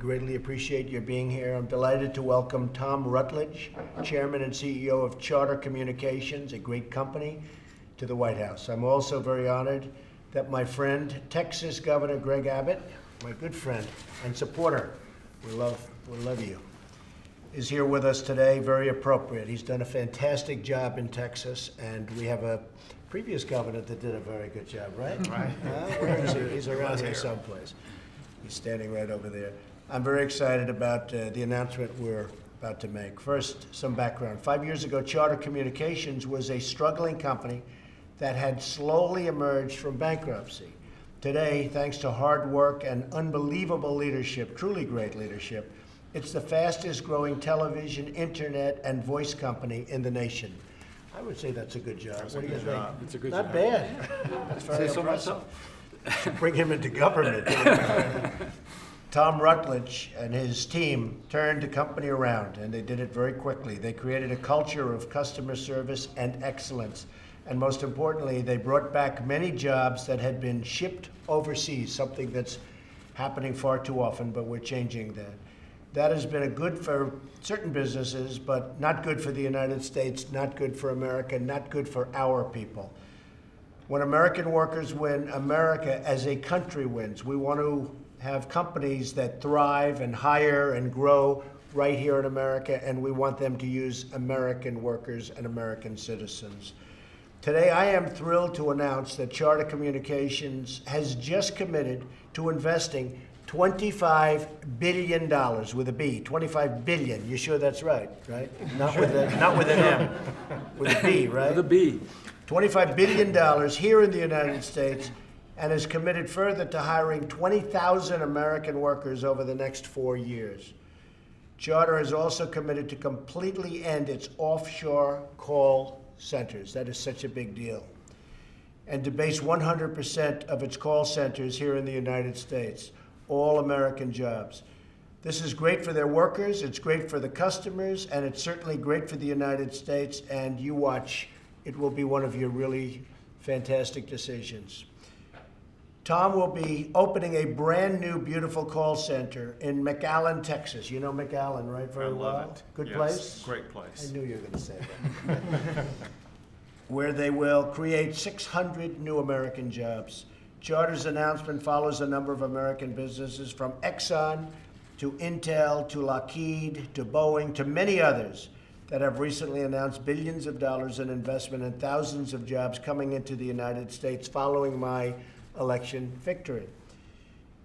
greatly appreciate your being here. I'm delighted to welcome Tom Rutledge, Chairman and CEO of Charter Communications, a great company, to the White House. I'm also very honored that my friend, Texas Governor Greg Abbott, my good friend and supporter, we love you, is here with us today. Very appropriate. He's done a fantastic job in Texas, and we have a previous governor that did a very good job, right? Right. Where is he? He's around here someplace. He's standing right over there. I'm very excited about the announcement we're about to make. First, some background. 5 years ago, Charter Communications was a struggling company that had slowly emerged from bankruptcy. Today, thanks to hard work and unbelievable leadership, truly great leadership, it's the fastest growing television, internet, and voice company in the nation. I would say that's a good job. What do you think? It's a good Not job. bad. That's very so impressive. Should bring him into government. Tom Rutledge and his team turned the company around, and they did it very quickly. They created a culture of customer service and excellence. And most importantly, they brought back many jobs that had been shipped overseas, something that's happening far too often, but we're changing that. That has been a good for certain businesses, but not good for the United States, not good for America, not good for our people. When American workers win, America as a country wins. We want to have companies that thrive and hire and grow right here in America, and we want them to use American workers and American citizens. Today, I am thrilled to announce that Charter Communications has just committed to investing $25 billion with a B, 25 billion. You sure that's right? Not with an M, with a B, right? With a B. $25 billion here in the United States, and is committed further to hiring 20,000 American workers over the next 4 years. Charter is also committed to completely end its offshore call centers. That is such a big deal. And to base 100% of its call centers here in the United States, all American jobs. This is great for their workers, it's great for the customers, and it's certainly great for the United States, and you watch. It will be one of your really fantastic decisions. Tom will be opening a brand new, beautiful call center in McAllen, Texas. You know McAllen, right? Very well. I love it. Good Yes, place? great place. I knew you were going to say that. Where they will create 600 new American jobs. Charter's announcement follows a number of American businesses, from Exxon to Intel to Lockheed to Boeing to many others, that have recently announced billions of dollars in investment and thousands of jobs coming into the United States following my election victory.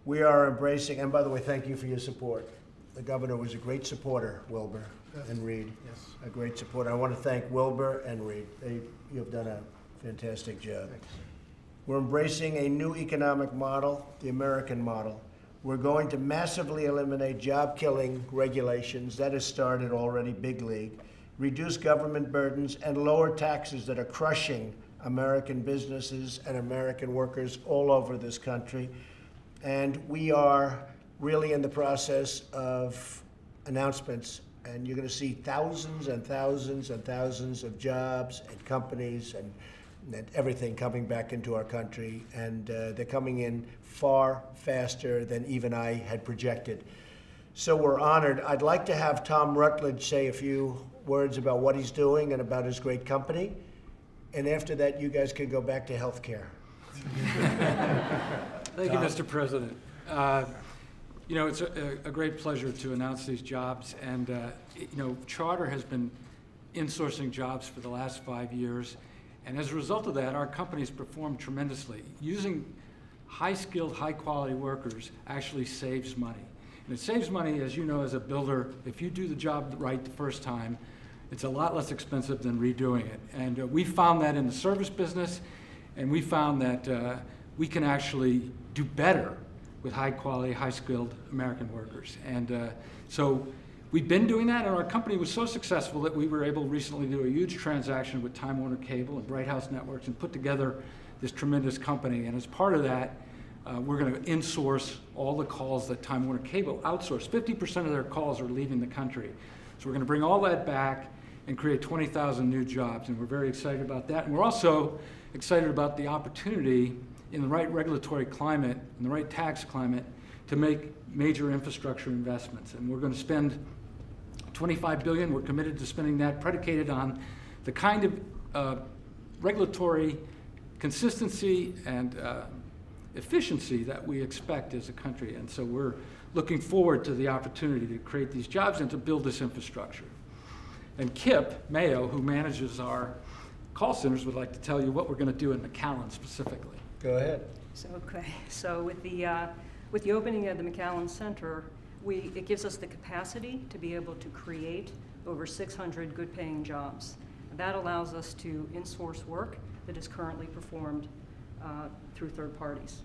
We are embracing, and by the way, thank you for your support. The governor was a great supporter, Wilbur and Reed. Yes. A great supporter. I want to thank Wilbur and Reed. You have done a fantastic job. Thanks. We're embracing a new economic model, the American model. We're going to massively eliminate job-killing regulations. That has started already, big league. Reduce government burdens and lower taxes that are crushing American businesses and American workers all over this country. And we are really in the process of announcements, and you're going to see thousands and thousands and thousands of jobs and companies and everything coming back into our country, and they're coming in far faster than even I had projected. So we're honored. I'd like to have Tom Rutledge say a few words about what he's doing and about his great company, and after that, you guys can go back to healthcare. Thank you, Mr. President. It's a great pleasure to announce these jobs, and Charter has been insourcing jobs for the last 5 years. And as a result of that, our company's performed tremendously. Using high-skilled, high-quality workers actually saves money. And it saves money, as you know, as a builder. If you do the job right the first time, it's a lot less expensive than redoing it. And we found that in the service business, and we found that we can actually do better with high-quality, high-skilled American workers. And so we've been doing that, and our company was so successful that we were able recently to do a huge transaction with Time Warner Cable and Bright House Networks and put together this tremendous company. And as part of that, we're going to insource all the calls that Time Warner Cable outsourced. 50% of their calls are leaving the country. So we're going to bring all that back and create 20,000 new jobs, and we're very excited about that. And we're also excited about the opportunity in the right regulatory climate, in the right tax climate, to make major infrastructure investments. And we're going to spend $25 billion. We're committed to spending that, predicated on the kind of regulatory consistency and efficiency that we expect as a country. And so we're looking forward to the opportunity to create these jobs and to build this infrastructure. And Kip Mayo, who manages our call centers, would like to tell you what we're going to do in McAllen specifically. Go ahead. So with the opening of the McAllen Center, it gives us the capacity to be able to create over 600 good-paying jobs. That allows us to insource work that is currently performed through third parties.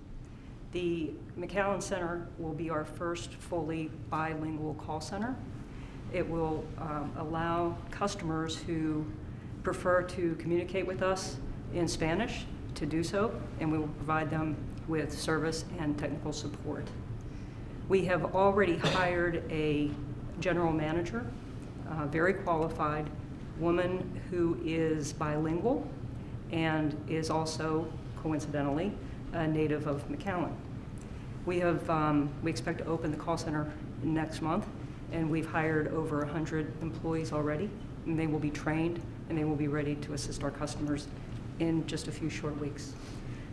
The McAllen Center will be our first fully bilingual call center. It will allow customers who prefer to communicate with us in Spanish to do so, and we will provide them with service and technical support. We have already hired a general manager, a very qualified woman who is bilingual and is also, coincidentally, a native of McAllen. We expect to open the call center next month, and we've hired over 100 employees already, and they will be trained and they will be ready to assist our customers in just a few short weeks.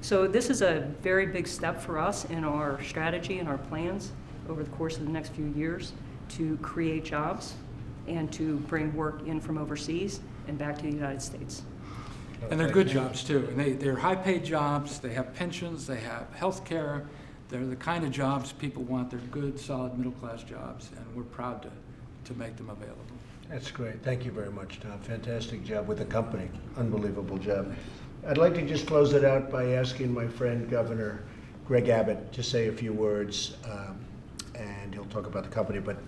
So this is a very big step for us in our strategy and our plans over the course of the next few years to create jobs and to bring work in from overseas and back to the United States. And they're good jobs too. And they're high-paid jobs, they have pensions, they have health care. They're the kind of jobs people want. They're good, solid, middle-class jobs, and we're proud to make them available. That's great. Thank you very much, Tom. Fantastic job with the company. Unbelievable job. I'd like to just close it out by asking my friend Governor Greg Abbott to say a few words, and he'll talk about the company, but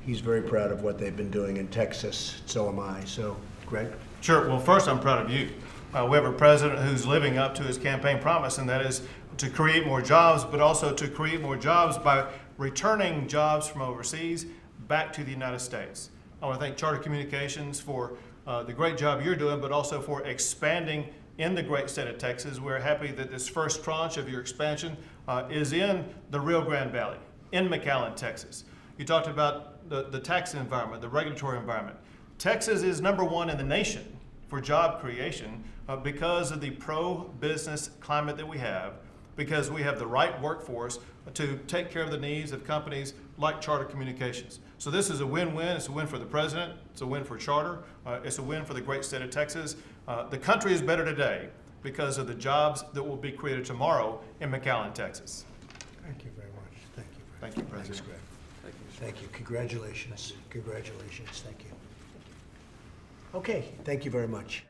he's very proud of what they've been doing in Texas. So am I. So, Greg? Sure. Well, first, I'm proud of you. We have a president who's living up to his campaign promise, and that is to create more jobs, but also to create more jobs by returning jobs from overseas back to the United States. I want to thank Charter Communications for the great job you're doing, but also for expanding in the great state of Texas. We're happy that this first tranche of your expansion is in the Rio Grande Valley, in McAllen, Texas. You talked about the tax environment, the regulatory environment. Texas is #1 in the nation for job creation because of the pro-business climate that we have, because we have the right workforce to take care of the needs of companies like Charter Communications. So this is a win-win. It's a win for the president. It's a win for Charter. It's a win for the great state of Texas. The country is better today because of the jobs that will be created tomorrow in McAllen, Texas. Thank you very much. Thank you. Thank you, President. Thanks, Greg. Thank you. Congratulations. Congratulations. Thank you. Okay. Thank you very much.